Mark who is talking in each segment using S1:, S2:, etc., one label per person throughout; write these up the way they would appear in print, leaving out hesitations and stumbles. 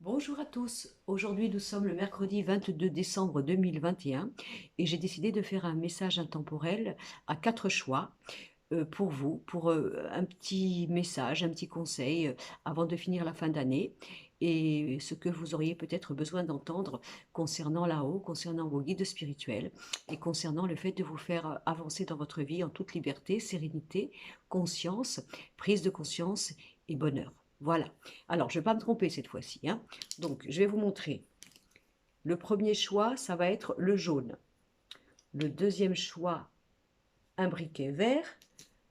S1: Bonjour à tous, aujourd'hui nous sommes le mercredi 22 décembre 2021 et j'ai décidé de faire un message intemporel à 4 choix pour vous, pour un petit message, un petit conseil avant de finir la fin d'année et ce que vous auriez peut-être besoin d'entendre concernant là-haut, concernant vos guides spirituels et concernant le fait de vous faire avancer dans votre vie en toute liberté, sérénité, conscience, prise de conscience et bonheur. Voilà. Alors, je ne vais pas me tromper cette fois-ci, hein. Donc, je vais vous montrer. Le premier choix, ça va être le jaune. Le deuxième choix, un briquet vert.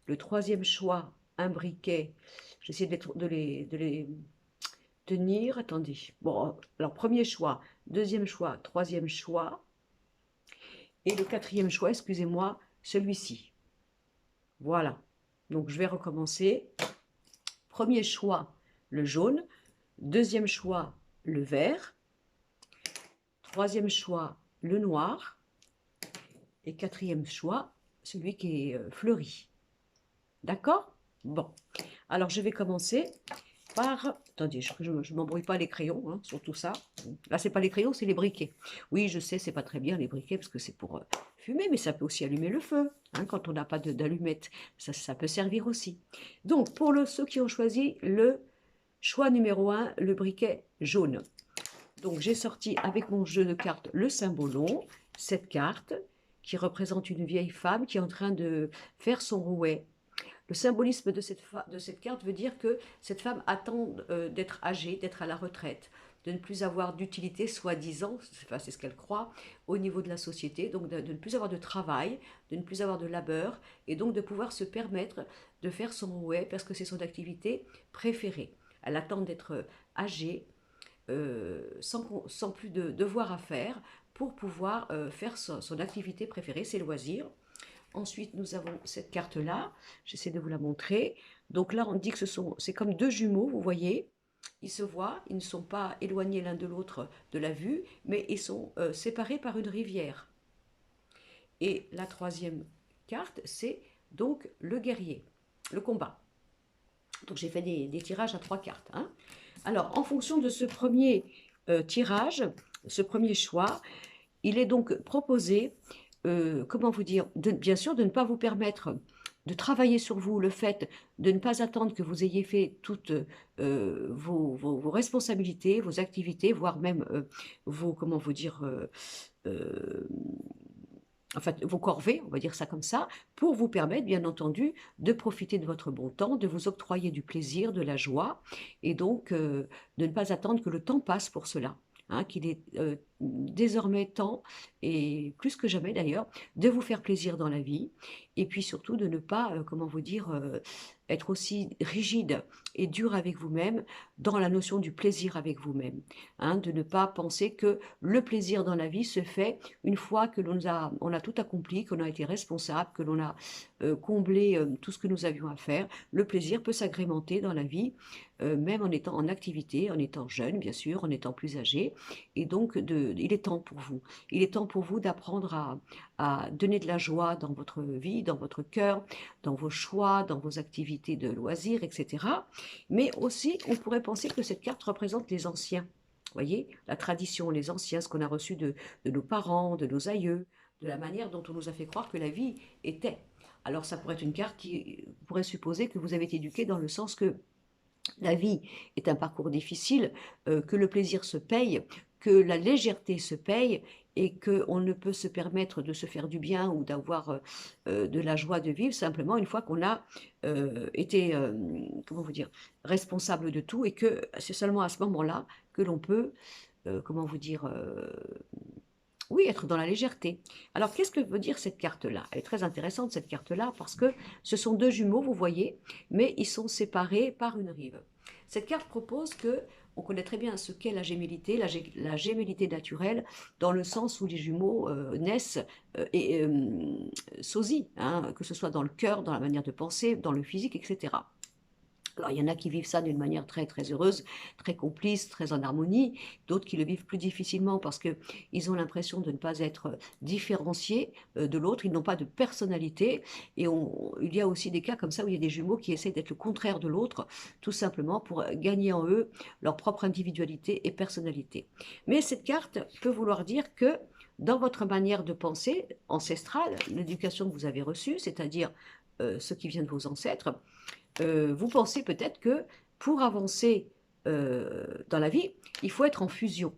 S1: Le troisième choix, un briquet. J'essaie de les tenir. Attendez. Bon, alors, premier choix, deuxième choix, troisième choix. Et le quatrième choix, excusez-moi, celui-ci. Voilà. Donc, je vais recommencer. Premier choix, le jaune. Deuxième choix, le vert. Troisième choix, le noir. Et quatrième choix, celui qui est fleuri. D'accord? Bon. Alors, je vais commencer par... Attendez, je ne m'embrouille pas les crayons, hein, surtout ça. Là, c'est pas les crayons, c'est les briquets. Oui, je sais, c'est pas très bien les briquets, parce que c'est pour fumer, mais ça peut aussi allumer le feu, hein, quand on n'a pas d'allumette. Ça peut servir aussi. Donc, pour ceux qui ont choisi le choix numéro 1, le briquet jaune. Donc j'ai sorti avec mon jeu de cartes le symbolon, cette carte qui représente une vieille femme qui est en train de faire son rouet. Le symbolisme de cette carte veut dire que cette femme attend d'être âgée, d'être à la retraite, de ne plus avoir d'utilité, soi-disant, enfin, c'est ce qu'elle croit, au niveau de la société, donc de ne plus avoir de travail, de ne plus avoir de labeur, et donc de pouvoir se permettre de faire son rouet parce que c'est son activité préférée. Elle attend d'être âgée, sans plus de devoirs à faire pour pouvoir faire son activité préférée, ses loisirs. Ensuite, nous avons cette carte-là. J'essaie de vous la montrer. Donc là, on dit que c'est comme deux jumeaux, vous voyez. Ils se voient, ils ne sont pas éloignés l'un de l'autre de la vue, mais ils sont séparés par une rivière. Et la troisième carte, c'est donc le guerrier, le combat. Donc j'ai fait des tirages à 3 cartes, hein. Alors, en fonction de ce premier tirage, ce premier choix, il est donc proposé, comment vous dire, bien sûr, de ne pas vous permettre de travailler sur vous, le fait de ne pas attendre que vous ayez fait toutes vos responsabilités, vos activités, voire même vos, comment vous dire, euh, enfin, vos corvées, on va dire ça comme ça, pour vous permettre, bien entendu, de profiter de votre bon temps, de vous octroyer du plaisir, de la joie, et donc de ne pas attendre que le temps passe pour cela. Hein, qu'il est désormais temps, et plus que jamais d'ailleurs, de vous faire plaisir dans la vie, et puis surtout de ne pas, comment vous dire, être aussi rigide et dur avec vous-même dans la notion du plaisir avec vous-même. Hein, de ne pas penser que le plaisir dans la vie se fait une fois que on a tout accompli, qu'on a été responsable, que l'on a comblé tout ce que nous avions à faire. Le plaisir peut s'agrémenter dans la vie, même en étant en activité, en étant jeune, bien sûr, en étant plus âgé. Et donc, il est temps pour vous. Il est temps pour vous d'apprendre à donner de la joie dans votre vie, dans votre cœur, dans vos choix, dans vos activités de loisirs, etc. Mais aussi, on pourrait penser que cette carte représente les anciens. Voyez, la tradition, les anciens, ce qu'on a reçu de nos parents, de nos aïeux, de la manière dont on nous a fait croire que la vie était. Alors ça pourrait être une carte qui pourrait supposer que vous avez été éduqué dans le sens que la vie est un parcours difficile, que le plaisir se paye, que la légèreté se paye et qu'on ne peut se permettre de se faire du bien ou d'avoir de la joie de vivre simplement une fois qu'on a été, comment vous dire, responsable de tout et que c'est seulement à ce moment-là que l'on peut, comment vous dire, oui, être dans la légèreté. Alors, qu'est-ce que veut dire cette carte-là? Elle est très intéressante, cette carte-là, parce que ce sont deux jumeaux, vous voyez, mais ils sont séparés par une rive. Cette carte propose que, on connaît très bien ce qu'est la gémellité naturelle, dans le sens où les jumeaux naissent et sosient, hein, que ce soit dans le cœur, dans la manière de penser, dans le physique, etc. Alors, il y en a qui vivent ça d'une manière très, très heureuse, très complice, très en harmonie. D'autres qui le vivent plus difficilement parce qu'ils ont l'impression de ne pas être différenciés de l'autre. Ils n'ont pas de personnalité. Et il y a aussi des cas comme ça où il y a des jumeaux qui essaient d'être le contraire de l'autre, tout simplement pour gagner en eux leur propre individualité et personnalité. Mais cette carte peut vouloir dire que dans votre manière de penser ancestrale, l'éducation que vous avez reçue, c'est-à-dire ce qui vient de vos ancêtres, vous pensez peut-être que pour avancer dans la vie, il faut être en fusion,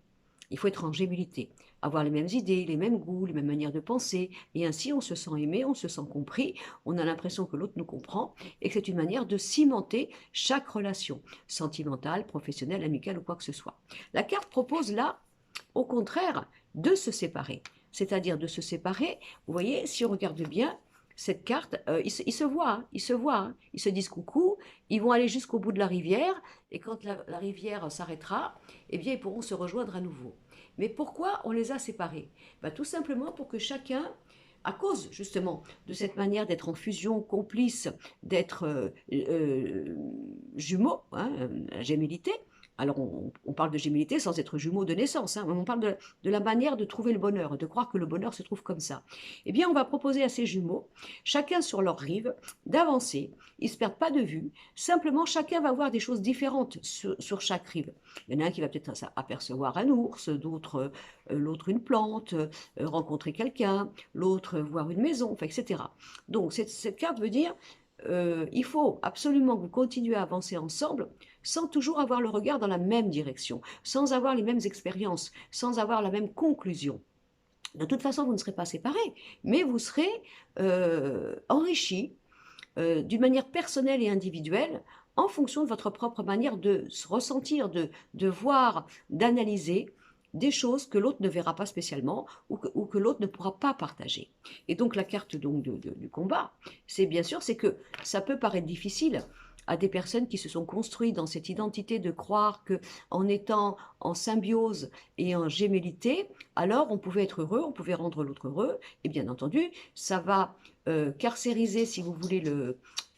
S1: il faut être en gémilité, avoir les mêmes idées, les mêmes goûts, les mêmes manières de penser, et ainsi on se sent aimé, on se sent compris, on a l'impression que l'autre nous comprend, et que c'est une manière de cimenter chaque relation, sentimentale, professionnelle, amicale ou quoi que ce soit. La carte propose là, au contraire, de se séparer, c'est-à-dire de se séparer, vous voyez, si on regarde bien, cette carte, ils se voient, hein, ils se voient, hein, ils se disent coucou, ils vont aller jusqu'au bout de la rivière, et quand la rivière s'arrêtera, eh bien, ils pourront se rejoindre à nouveau. Mais pourquoi on les a séparés? Ben, tout simplement pour que chacun, à cause justement de cette manière d'être en fusion, complice, d'être jumeaux, hein, gémilité. Alors on parle de gémilité sans être jumeaux de naissance, hein, on parle de la manière de trouver le bonheur, de croire que le bonheur se trouve comme ça. Eh bien, on va proposer à ces jumeaux, chacun sur leur rive, d'avancer. Ils ne se perdent pas de vue. Simplement, chacun va voir des choses différentes sur chaque rive. Il y en a un qui va peut-être apercevoir un ours, d'autres, l'autre une plante, rencontrer quelqu'un, l'autre voir une maison, enfin, etc. Donc, cette carte veut dire il faut absolument que vous continuez à avancer ensemble sans toujours avoir le regard dans la même direction, sans avoir les mêmes expériences, sans avoir la même conclusion. De toute façon, vous ne serez pas séparés, mais vous serez enrichis d'une manière personnelle et individuelle en fonction de votre propre manière de se ressentir, de voir, d'analyser des choses que l'autre ne verra pas spécialement ou que l'autre ne pourra pas partager. Et donc la carte donc du combat, c'est bien sûr, c'est que ça peut paraître difficile à des personnes qui se sont construites dans cette identité de croire que en étant en symbiose et en gémellité, alors on pouvait être heureux, on pouvait rendre l'autre heureux, et bien entendu, ça va carcériser, si vous voulez,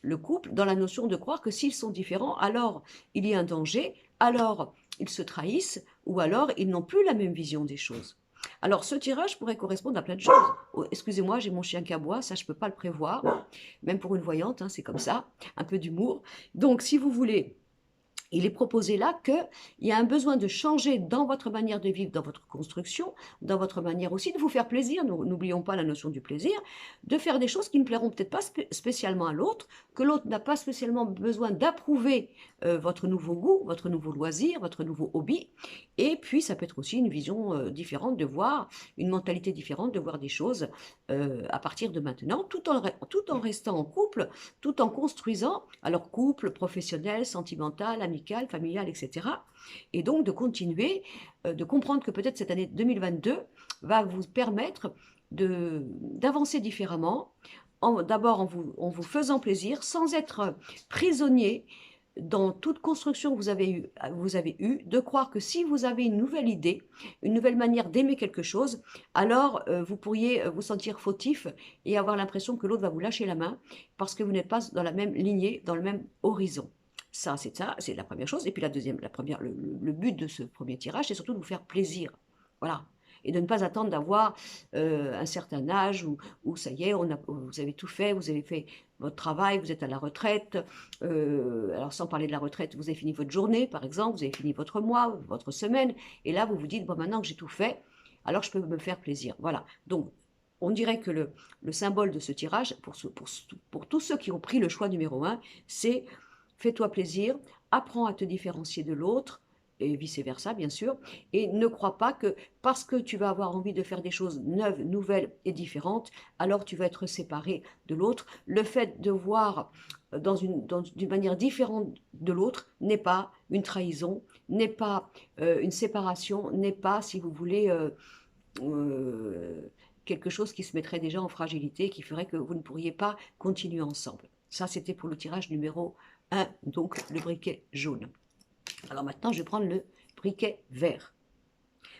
S1: le couple dans la notion de croire que s'ils sont différents, alors il y a un danger, alors ils se trahissent, ou alors ils n'ont plus la même vision des choses. Alors ce tirage pourrait correspondre à plein de choses. Oh, excusez-moi, j'ai mon chien qui aboie, ça je ne peux pas le prévoir, même pour une voyante, hein, c'est comme ça, un peu d'humour. Donc si vous voulez, il est proposé là qu'il y a un besoin de changer dans votre manière de vivre, dans votre construction, dans votre manière aussi de vous faire plaisir, n'oublions pas la notion du plaisir, de faire des choses qui ne plairont peut-être pas spécialement à l'autre, que l'autre n'a pas spécialement besoin d'approuver votre nouveau goût, votre nouveau loisir, votre nouveau hobby, et puis ça peut être aussi une vision différente de voir, une mentalité différente de voir des choses à partir de maintenant, tout en restant en couple, tout en construisant, alors couple, professionnel, sentimental, amical, familial, etc. Et donc de continuer, de comprendre que peut-être cette année 2022 va vous permettre d'avancer différemment, d'abord en vous faisant plaisir, sans être prisonnier dans toute construction que vous avez eue, de croire que si vous avez une nouvelle idée, une nouvelle manière d'aimer quelque chose, alors vous pourriez vous sentir fautif et avoir l'impression que l'autre va vous lâcher la main parce que vous n'êtes pas dans la même lignée, dans le même horizon. Ça, c'est la première chose. Et puis le but de ce premier tirage, c'est surtout de vous faire plaisir. Voilà. Et de ne pas attendre d'avoir un certain âge où ça y est, vous avez tout fait, vous avez fait votre travail, vous êtes à la retraite. Alors sans parler de la retraite, vous avez fini votre journée, par exemple, vous avez fini votre mois, votre semaine. Et là, vous vous dites, bon, maintenant que j'ai tout fait, alors je peux me faire plaisir. Voilà. Donc, on dirait que le symbole de ce tirage, pour tous ceux qui ont pris le choix numéro 1, c'est fais-toi plaisir, apprends à te différencier de l'autre, et vice-versa, bien sûr, et ne crois pas que parce que tu vas avoir envie de faire des choses neuves, nouvelles et différentes, alors tu vas être séparé de l'autre. Le fait de voir d'une manière différente de l'autre n'est pas une trahison, n'est pas une séparation, n'est pas, si vous voulez, quelque chose qui se mettrait déjà en fragilité, qui ferait que vous ne pourriez pas continuer ensemble. Ça, c'était pour le tirage numéro 1, donc le briquet jaune. Alors maintenant, je vais prendre le briquet vert.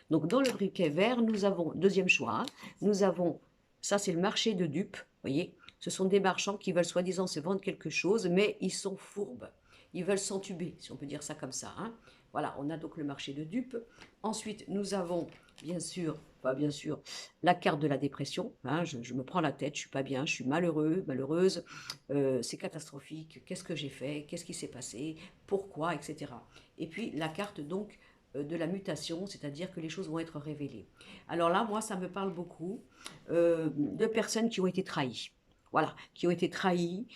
S1: Donc dans le briquet vert, nous avons, deuxième choix, nous avons, ça c'est le marché de dupes, vous voyez, ce sont des marchands qui veulent soi-disant se vendre quelque chose, mais ils sont fourbes. Ils veulent s'entuber, si on peut dire ça comme ça, hein. Voilà, on a donc le marché de dupes. Ensuite, nous avons, bien sûr, pas bien sûr, la carte de la dépression, hein. Je me prends la tête, je suis pas bien, je suis malheureux, malheureuse, c'est catastrophique, qu'est-ce que j'ai fait, qu'est-ce qui s'est passé, pourquoi, etc. Et puis la carte donc de la mutation, c'est-à-dire que les choses vont être révélées. Alors là, moi, ça me parle beaucoup de personnes qui ont été trahies. Voilà, qui ont été trahis,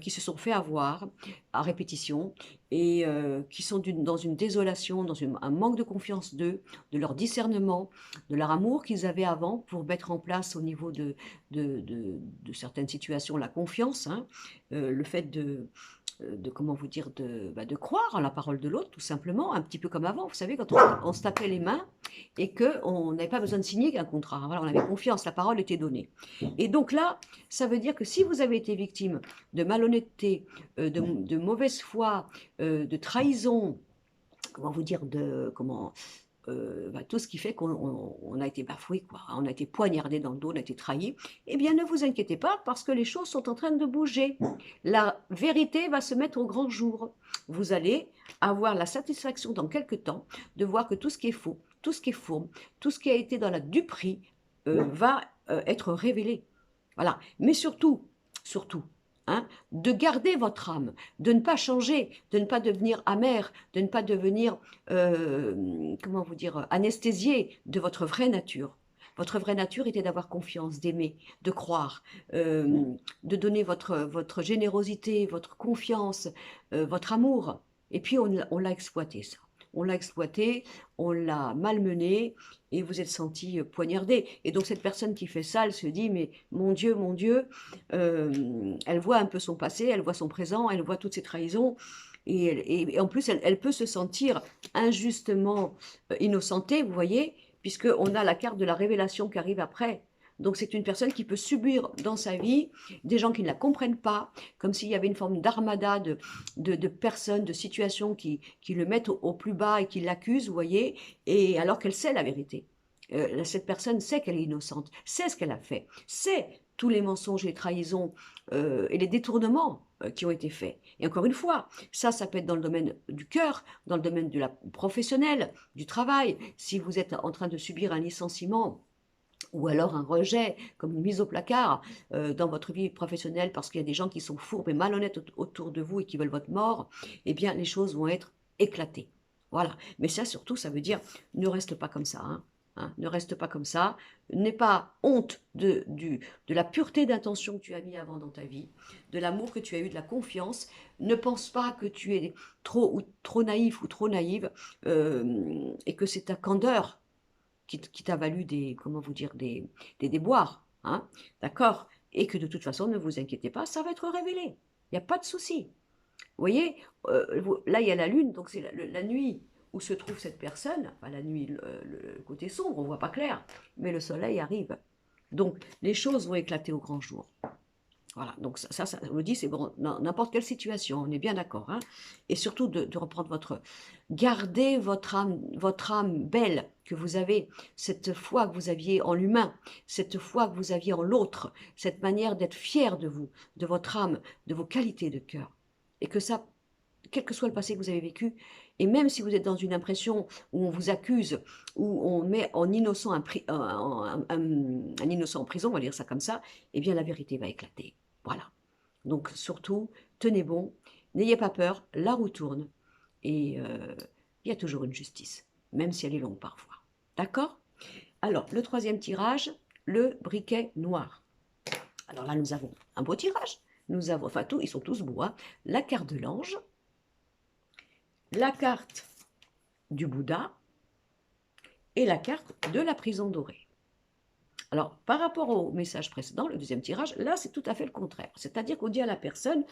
S1: qui se sont fait avoir à répétition et qui sont dans une désolation, dans un manque de confiance d'eux, de leur discernement, de leur amour qu'ils avaient avant pour mettre en place au niveau de certaines situations la confiance, hein, le fait comment vous dire, de croire en la parole de l'autre, tout simplement, un petit peu comme avant. Vous savez, quand on se tapait les mains et qu'on n'avait pas besoin de signer qu'un contrat. Voilà, on avait confiance, la parole était donnée. Et donc là, ça veut dire que si vous avez été victime de malhonnêteté, de mauvaise foi, de trahison, comment vous dire, tout ce qui fait qu'on a été bafoué, quoi. On a été poignardé dans le dos, on a été trahi. Eh bien, ne vous inquiétez pas, parce que les choses sont en train de bouger. La vérité va se mettre au grand jour. Vous allez avoir la satisfaction dans quelques temps de voir que tout ce qui est faux, tout ce qui est fourbe, tout ce qui a été dans la duperie va être révélé. Voilà. Mais surtout, surtout, hein, de garder votre âme, de ne pas changer, de ne pas devenir amer, de ne pas devenir, comment vous dire, anesthésié de votre vraie nature. Votre vraie nature était d'avoir confiance, d'aimer, de croire, de donner votre générosité, votre confiance, votre amour. Et puis on l'a exploité, ça. On l'a exploité, on l'a malmené et vous êtes senti poignardé. Et donc cette personne qui fait ça, elle se dit, mais mon Dieu, elle voit un peu son passé, elle voit son présent, elle voit toutes ses trahisons. Et en plus, elle peut se sentir injustement innocentée, vous voyez, puisqu'on a la carte de la révélation qui arrive après. Donc c'est une personne qui peut subir dans sa vie des gens qui ne la comprennent pas, comme s'il y avait une forme d'armada de personnes, de situations qui le mettent au plus bas et qui l'accusent, vous voyez, et alors qu'elle sait la vérité. Cette personne sait qu'elle est innocente, sait ce qu'elle a fait, sait tous les mensonges, les trahisons et les détournements qui ont été faits. Et encore une fois, ça peut être dans le domaine du cœur, dans le domaine de la professionnelle, du travail. Si vous êtes en train de subir un licenciement, ou alors un rejet, comme une mise au placard dans votre vie professionnelle parce qu'il y a des gens qui sont fourbes et malhonnêtes autour de vous et qui veulent votre mort, eh bien les choses vont être éclatées. Voilà. Mais ça surtout, ça veut dire ne reste pas comme ça. Hein. Hein, ne reste pas comme ça. N'aie pas honte de la pureté d'intention que tu as mis avant dans ta vie, de l'amour que tu as eu, de la confiance. Ne pense pas que tu es trop naïf ou trop naïve et que c'est ta candeur qui t'a valu comment vous dire, des déboires, hein, d'accord? Et que de toute façon, ne vous inquiétez pas, ça va être révélé. Il n'y a pas de souci. Vous voyez, là, il y a la lune, donc c'est la nuit où se trouve cette personne, enfin la nuit, le côté sombre, on ne voit pas clair, mais le soleil arrive. Donc, les choses vont éclater au grand jour. Voilà, donc ça vous dit, c'est bon, dans n'importe quelle situation, on est bien d'accord. Hein, et surtout de reprendre gardez votre âme belle que vous avez, cette foi que vous aviez en l'humain, cette foi que vous aviez en l'autre, cette manière d'être fier de vous, de votre âme, de vos qualités de cœur. Et que ça, quel que soit le passé que vous avez vécu, et même si vous êtes dans une impression où on vous accuse, où on met en innocent un innocent en prison, on va dire ça comme ça, eh bien la vérité va éclater. Voilà. Donc surtout, tenez bon, n'ayez pas peur, la roue tourne et il y a toujours une justice, même si elle est longue parfois. D'accord? Alors, le troisième tirage, le briquet noir. Alors là, nous avons un beau tirage. Nous avons, enfin, ils sont tous beaux. Hein, la carte de l'ange, la carte du Bouddha et la carte de la prison dorée. Alors, par rapport au message précédent, le deuxième tirage, là, c'est tout à fait le contraire. C'est-à-dire qu'on dit à la personne,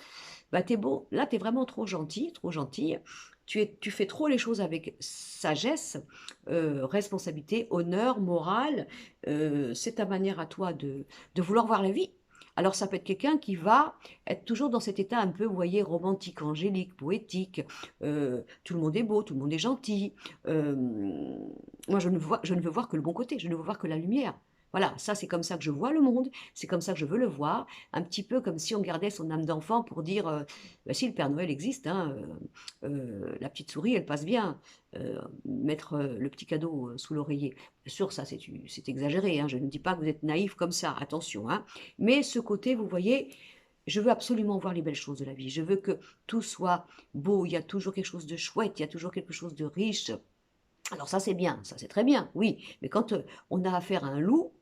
S1: bah, t'es beau, là, t'es vraiment trop gentil, trop gentille, tu fais trop les choses avec sagesse, responsabilité, honneur, morale, c'est ta manière à toi de vouloir voir la vie. Alors, ça peut être quelqu'un qui va être toujours dans cet état un peu, vous voyez, romantique, angélique, poétique, tout le monde est beau, tout le monde est gentil. Moi, je ne veux voir que le bon côté, je ne veux voir que la lumière. Voilà, ça c'est comme ça que je vois le monde, c'est comme ça que je veux le voir, un petit peu comme si on gardait son âme d'enfant pour dire, bah, si le Père Noël existe, hein, la petite souris elle passe bien, mettre, le petit cadeau, sous l'oreiller. Bien sûr ça c'est exagéré, hein, je ne dis pas que vous êtes naïf comme ça, attention, hein. Mais ce côté, vous voyez, je veux absolument voir les belles choses de la vie, je veux que tout soit beau, il y a toujours quelque chose de chouette, il y a toujours quelque chose de riche. Alors ça c'est bien, ça c'est très bien, oui, mais quand, on a affaire à un loup,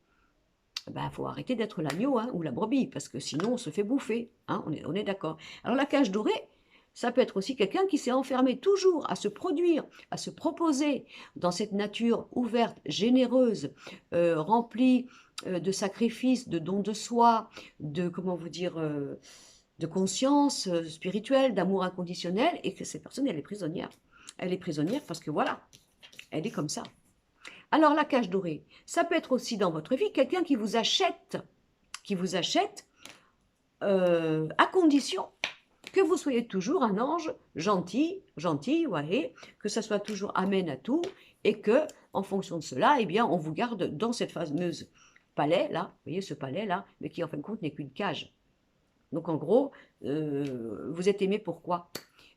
S1: bah, faut arrêter d'être l'agneau, hein, ou la brebis, parce que sinon on se fait bouffer, hein, on est d'accord. Alors la cage dorée, ça peut être aussi quelqu'un qui s'est enfermé toujours à se produire, à se proposer dans cette nature ouverte, généreuse, remplie de sacrifices, de dons de soi, de, comment vous dire, de conscience spirituelle, d'amour inconditionnel, et que cette personne, elle est prisonnière. Elle est prisonnière parce que voilà, elle est comme ça. Alors la cage dorée, ça peut être aussi dans votre vie quelqu'un qui vous achète à condition que vous soyez toujours un ange gentil, gentil, ouais, que ça soit toujours amène à tout, et que, en fonction de cela, eh bien, on vous garde dans cette fameuse palais là, vous voyez ce palais là, mais qui en fin de compte n'est qu'une cage. Donc en gros, vous êtes aimé pourquoi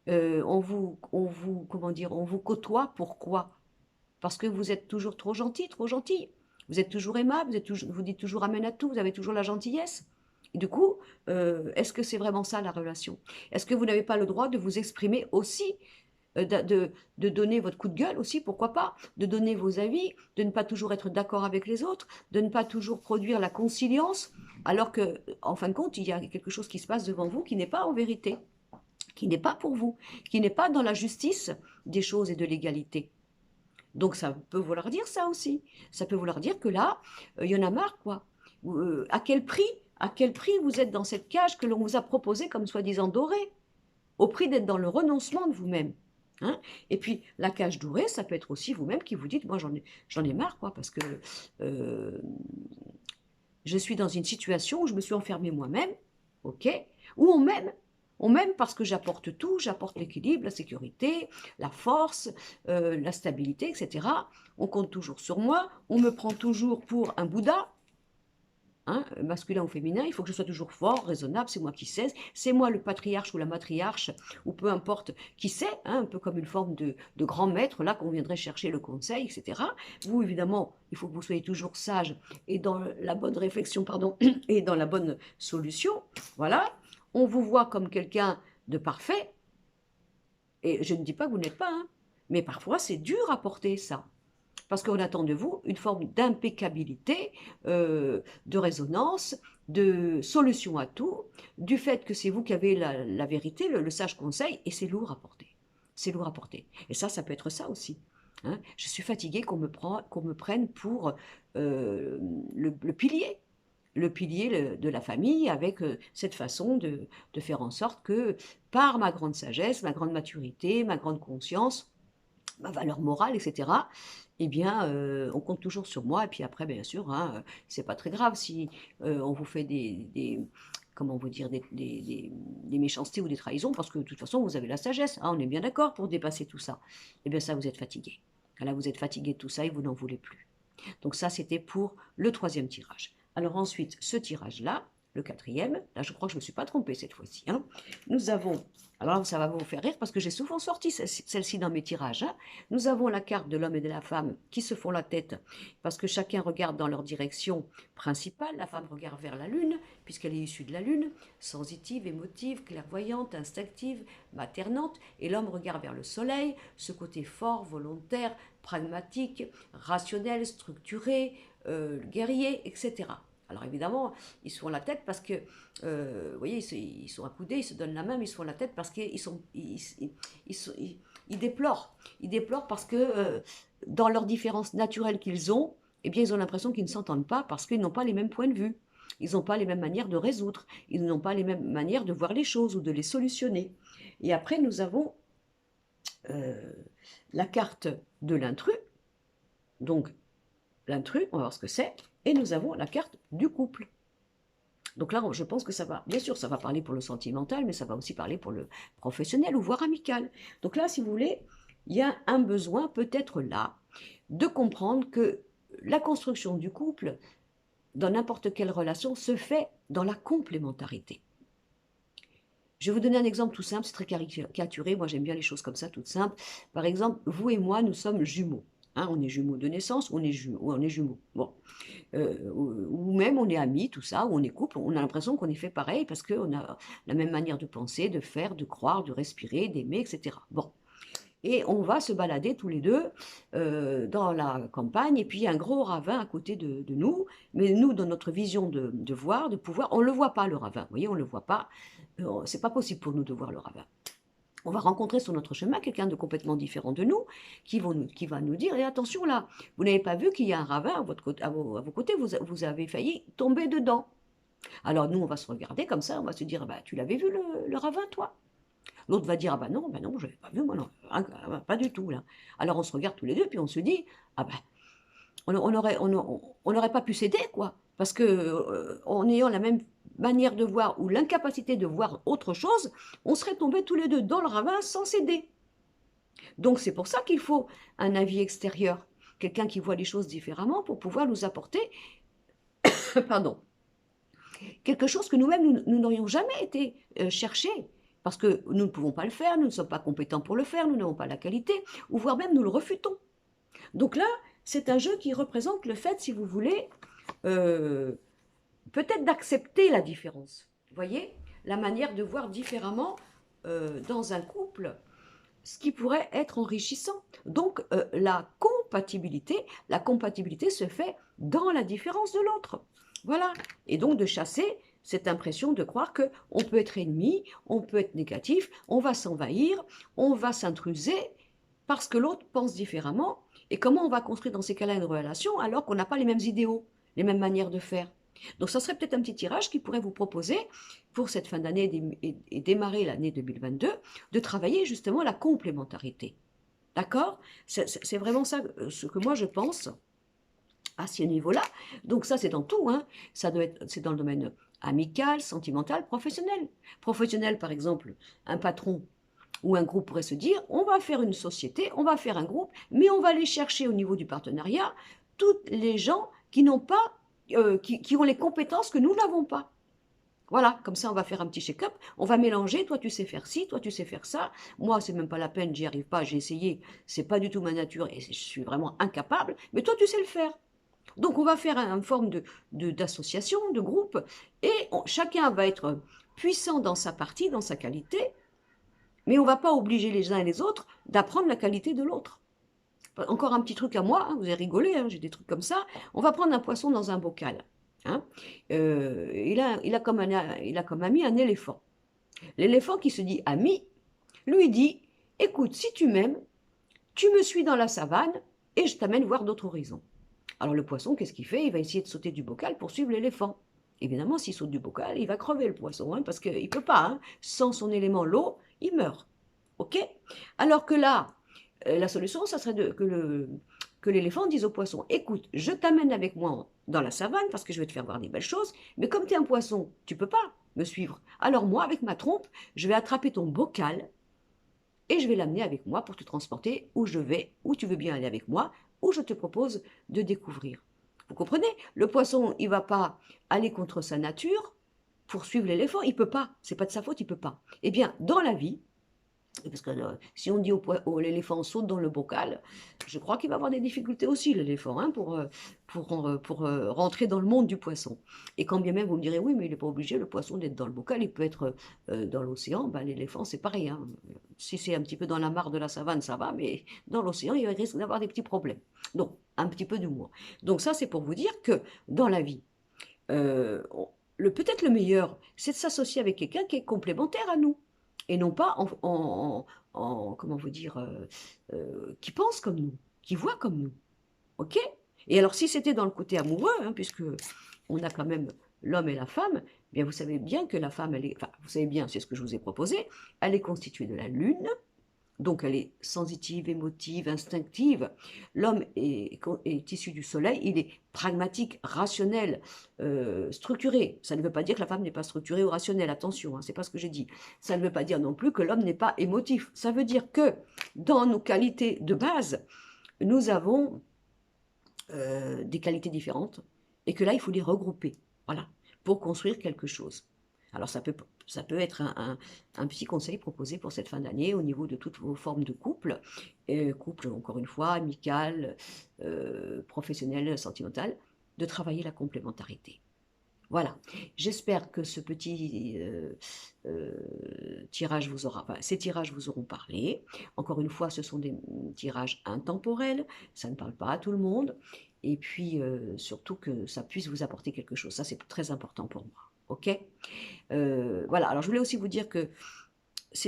S1: comment dire, on vous côtoie pourquoi? Parce que vous êtes toujours trop gentil, trop gentil. Vous êtes toujours aimable, vous dites toujours amène à tout, vous avez toujours la gentillesse. Et du coup, est-ce que c'est vraiment ça la relation? Est-ce que vous n'avez pas le droit de vous exprimer aussi, de donner votre coup de gueule aussi, pourquoi pas, de donner vos avis, de ne pas toujours être d'accord avec les autres, de ne pas toujours produire la conciliance, alors que, en fin de compte, il y a quelque chose qui se passe devant vous qui n'est pas en vérité, qui n'est pas pour vous, qui n'est pas dans la justice des choses et de l'égalité. Donc ça peut vouloir dire ça aussi. Ça peut vouloir dire que là, il y en a marre, quoi. À quel prix vous êtes dans cette cage que l'on vous a proposée comme soi-disant dorée, au prix d'être dans le renoncement de vous-même. Hein. Et puis la cage dorée, ça peut être aussi vous-même qui vous dites, moi j'en ai marre, quoi, parce que euh, je suis dans une situation où je me suis enfermée moi-même, ok, où on m'aime parce que j'apporte tout, j'apporte l'équilibre, la sécurité, la force, la stabilité, etc. On compte toujours sur moi, on me prend toujours pour un Bouddha, hein, masculin ou féminin, il faut que je sois toujours fort, raisonnable, c'est moi qui sais, c'est moi le patriarche ou la matriarche, ou peu importe qui sait, hein, un peu comme une forme de grand maître, là qu'on viendrait chercher le conseil, etc. Vous, évidemment, il faut que vous soyez toujours sage et dans la bonne réflexion, pardon, et dans la bonne solution, voilà. On vous voit comme quelqu'un de parfait, et je ne dis pas que vous n'êtes pas, hein, mais parfois c'est dur à porter ça. Parce qu'on attend de vous une forme d'impeccabilité, de résonance, de solution à tout, du fait que c'est vous qui avez la vérité, le sage conseil, et c'est lourd à porter. C'est lourd à porter. Et ça peut être ça aussi. Hein. Je suis fatiguée qu'on me prenne pour le pilier de la famille, avec cette façon de faire en sorte que, par ma grande sagesse, ma grande maturité, ma grande conscience, ma valeur morale, etc., eh bien, on compte toujours sur moi. Et puis après, bien sûr, hein, c'est pas très grave si on vous fait comment vous dire, des méchancetés ou des trahisons, parce que de toute façon, vous avez la sagesse. Hein, on est bien d'accord pour dépasser tout ça. Eh bien, ça, vous êtes fatigué. Là, vous êtes fatigué de tout ça et vous n'en voulez plus. Donc ça, c'était pour le troisième tirage. Alors ensuite, ce tirage-là, le quatrième, là je crois que je ne me suis pas trompée cette fois-ci, hein. Nous avons, alors ça va vous faire rire parce que j'ai souvent sorti celle-ci dans mes tirages, hein. Nous avons la carte de l'homme et de la femme qui se font la tête parce que chacun regarde dans leur direction principale. La femme regarde vers la lune puisqu'elle est issue de la lune, sensitive, émotive, clairvoyante, instinctive, maternante, et l'homme regarde vers le soleil, ce côté fort, volontaire, pragmatique, rationnel, structuré, guerrier, etc. Alors évidemment, ils se font la tête parce que, vous voyez, ils sont accoudés, ils se donnent la main, mais ils se font la tête parce qu'ils ils déplorent. Ils déplorent parce que dans leurs différences naturelles qu'ils ont, eh bien, ils ont l'impression qu'ils ne s'entendent pas parce qu'ils n'ont pas les mêmes points de vue. Ils n'ont pas les mêmes manières de résoudre. Ils n'ont pas les mêmes manières de voir les choses ou de les solutionner. Et après, nous avons euh, la carte de l'intrus. Donc, l'intrus, on va voir ce que c'est. Et nous avons la carte du couple. Donc là, je pense que ça va, bien sûr, ça va parler pour le sentimental, mais ça va aussi parler pour le professionnel ou voire amical. Donc là, si vous voulez, il y a un besoin peut-être là de comprendre que la construction du couple, dans n'importe quelle relation, se fait dans la complémentarité. Je vais vous donner un exemple tout simple, c'est très caricaturé, moi j'aime bien les choses comme ça, toutes simples. Par exemple, vous et moi, nous sommes jumeaux. Hein, on est jumeaux de naissance, on est jumeaux. Bon. Ou même on est amis, tout ça, ou on est couple, on a l'impression qu'on est fait pareil parce qu'on a la même manière de penser, de faire, de croire, de respirer, d'aimer, etc. Bon. Et on va se balader tous les deux dans la campagne, et puis il y a un gros ravin à côté de nous, mais nous, dans notre vision de voir, de pouvoir, on ne le voit pas, le ravin, vous voyez, on ne le voit pas, c'est pas possible pour nous de voir le ravin. On va rencontrer sur notre chemin quelqu'un de complètement différent de nous, qui va nous dire, et attention là, vous n'avez pas vu qu'il y a un ravin à vos côtés, vous avez failli tomber dedans. Alors nous, on va se regarder comme ça, on va se dire, bah, tu l'avais vu le ravin, toi? L'autre va dire, ah bah non, je n'avais pas vu, moi non, pas du tout là. Alors on se regarde tous les deux, puis on se dit, ah bah, on n'aurait pas pu s'aider, quoi. Parce que en ayant la même manière de voir ou l'incapacité de voir autre chose, on serait tombés tous les deux dans le ravin sans s'aider. Donc c'est pour ça qu'il faut un avis extérieur, quelqu'un qui voit les choses différemment pour pouvoir nous apporter, pardon, quelque chose que nous-mêmes, nous n'aurions jamais été chercher. Parce que nous ne pouvons pas le faire, nous ne sommes pas compétents pour le faire, nous n'avons pas la qualité, ou voire même nous le refutons. Donc là, c'est un jeu qui représente le fait, si vous voulez, peut-être d'accepter la différence. Vous voyez, la manière de voir différemment dans un couple, ce qui pourrait être enrichissant. Donc la compatibilité se fait dans la différence de l'autre. Voilà. Et donc de chasser cette impression de croire qu'on peut être ennemi, on peut être négatif, on va s'envahir, on va s'intruser parce que l'autre pense différemment. Et comment on va construire dans ces cas-là une relation alors qu'on n'a pas les mêmes idéaux, les mêmes manières de faire? Donc ça serait peut-être un petit tirage qui pourrait vous proposer, pour cette fin d'année et démarrer l'année 2022, de travailler justement la complémentarité. D'accord? C'est vraiment ça ce que moi je pense à ce niveau-là. Donc ça c'est dans tout, hein. C'est dans le domaine amical, sentimental, professionnel. Professionnel par exemple, un patron ou un groupe pourrait se dire, on va faire une société, on va faire un groupe, mais on va aller chercher au niveau du partenariat toutes les gens qui n'ont pas, qui ont les compétences que nous n'avons pas. Voilà, comme ça on va faire un petit check-up, on va mélanger, toi tu sais faire ci, toi tu sais faire ça, moi c'est même pas la peine, j'y arrive pas, j'ai essayé, c'est pas du tout ma nature et je suis vraiment incapable, mais toi tu sais le faire. Donc on va faire une forme d'association, de groupe, et chacun va être puissant dans sa partie, dans sa qualité, mais on ne va pas obliger les uns et les autres d'apprendre la qualité de l'autre. Encore un petit truc à moi, hein, vous avez rigolé, hein, j'ai des trucs comme ça. On va prendre un poisson dans un bocal. Hein. Il a comme ami un éléphant. L'éléphant qui se dit ami, lui dit, écoute, si tu m'aimes, tu me suis dans la savane et je t'amène voir d'autres horizons. Alors le poisson, qu'est-ce qu'il fait? Il va essayer de sauter du bocal pour suivre l'éléphant. Évidemment, s'il saute du bocal, il va crever le poisson, hein, parce qu'il ne peut pas. Hein. Sans son élément, l'eau, il meurt. OK? Alors que là, la solution, ça serait que l'éléphant dise au poisson, écoute, je t'amène avec moi dans la savane parce que je vais te faire voir des belles choses, mais comme tu es un poisson, tu ne peux pas me suivre. Alors moi, avec ma trompe, je vais attraper ton bocal et je vais l'amener avec moi pour te transporter où je vais, où tu veux bien aller avec moi, où je te propose de découvrir. Vous comprenez? Le poisson, il ne va pas aller contre sa nature pour suivre l'éléphant, il ne peut pas, c'est pas de sa faute, il ne peut pas. Eh bien, dans la vie, parce que si on dit l'éléphant saute dans le bocal, je crois qu'il va avoir des difficultés aussi, l'éléphant, hein, pour rentrer dans le monde du poisson. Et quand bien même vous me direz, oui, mais il n'est pas obligé, le poisson, d'être dans le bocal, il peut être dans l'océan, ben, l'éléphant, c'est pareil. Hein. Si c'est un petit peu dans la mare de la savane, ça va, mais dans l'océan, il risque d'avoir des petits problèmes. Donc, un petit peu d'humour. Donc ça, c'est pour vous dire que dans la vie, peut-être le meilleur, c'est de s'associer avec quelqu'un qui est complémentaire à nous et non pas comment vous dire, qui pense comme nous, qui voit comme nous. OK? Et alors, si c'était dans le côté amoureux, hein, puisque on a quand même l'homme et la femme, eh bien vous savez bien que la femme, vous savez bien, c'est ce que je vous ai proposé, elle est constituée de la lune, donc elle est sensitive, émotive, instinctive. L'homme est issu du soleil, il est pragmatique, rationnel, structuré. Ça ne veut pas dire que la femme n'est pas structurée ou rationnelle, attention, hein, c'est pas ce que j'ai dit. Ça ne veut pas dire non plus que l'homme n'est pas émotif. Ça veut dire que dans nos qualités de base, nous avons des qualités différentes et que là, il faut les regrouper, voilà, pour construire quelque chose. Alors ça peut être un petit conseil proposé pour cette fin d'année au niveau de toutes vos formes de couple, couple encore une fois, amical, professionnel, sentimental, de travailler la complémentarité. Voilà, j'espère que ce petit tirage vous aura, enfin, ces tirages vous auront parlé. Encore une fois, ce sont des tirages intemporels, ça ne parle pas à tout le monde. Et puis, surtout que ça puisse vous apporter quelque chose. Ça, c'est très important pour moi. OK. Voilà, alors je voulais aussi vous dire que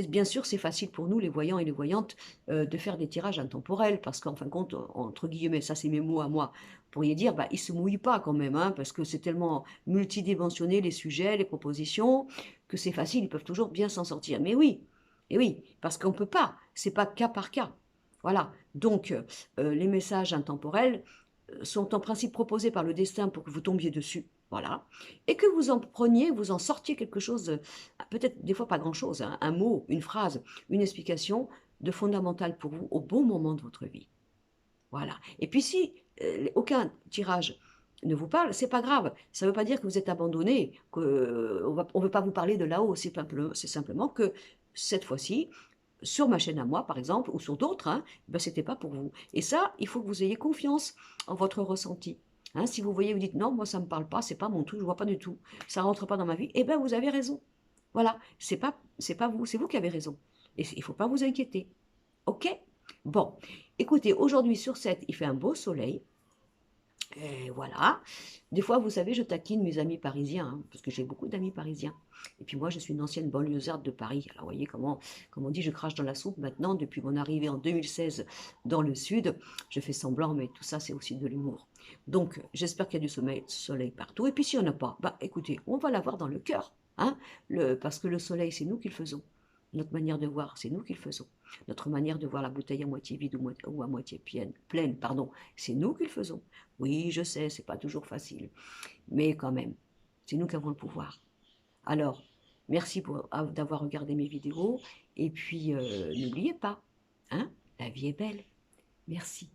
S1: bien sûr, c'est facile pour nous, les voyants et les voyantes, de faire des tirages intemporels, parce qu'en fin de compte, entre guillemets, ça c'est mes mots à moi, vous pourriez dire, bah, ils ne se mouillent pas quand même, hein, parce que c'est tellement multidimensionné les sujets, les propositions, que c'est facile, ils peuvent toujours bien s'en sortir. Mais oui, et oui, parce qu'on ne peut pas, c'est pas cas par cas. Voilà, donc les messages intemporels sont en principe proposés par le destin pour que vous tombiez dessus, voilà, et que vous en preniez, vous en sortiez quelque chose, peut-être des fois pas grand-chose, hein, un mot, une phrase, une explication de fondamental pour vous au bon moment de votre vie. Voilà. Et puis si aucun tirage ne vous parle, c'est pas grave. Ça ne veut pas dire que vous êtes abandonné, qu'on ne veut pas vous parler de là-haut. C'est simplement que cette fois-ci, sur ma chaîne à moi, par exemple, ou sur d'autres, hein, ben, ce n'était pas pour vous. Et ça, il faut que vous ayez confiance en votre ressenti. Hein, si vous voyez, vous dites non, moi ça ne me parle pas, c'est pas mon truc, je ne vois pas du tout, ça ne rentre pas dans ma vie, eh bien vous avez raison. Voilà, c'est pas vous, c'est vous qui avez raison. Et il ne faut pas vous inquiéter. OK? Bon, écoutez, aujourd'hui sur 7, il fait un beau soleil. Et voilà. Des fois, vous savez, je taquine mes amis parisiens, hein, parce que j'ai beaucoup d'amis parisiens. Et puis moi, je suis une ancienne banlieusarde de Paris. Alors, vous voyez comment, comme on dit, je crache dans la soupe maintenant, depuis mon arrivée en 2016 dans le sud. Je fais semblant, mais tout ça, c'est aussi de l'humour. Donc, j'espère qu'il y a du soleil partout. Et puis, s'il n'y en a pas, bah écoutez, on va l'avoir dans le cœur. Hein, parce que le soleil, c'est nous qui le faisons. Notre manière de voir, c'est nous qui le faisons. Notre manière de voir la bouteille à moitié vide ou à moitié pleine, pardon, c'est nous qui le faisons. Oui, je sais, c'est pas toujours facile, mais quand même, c'est nous qui avons le pouvoir. Alors, merci d'avoir regardé mes vidéos, et puis n'oubliez pas, hein, la vie est belle. Merci.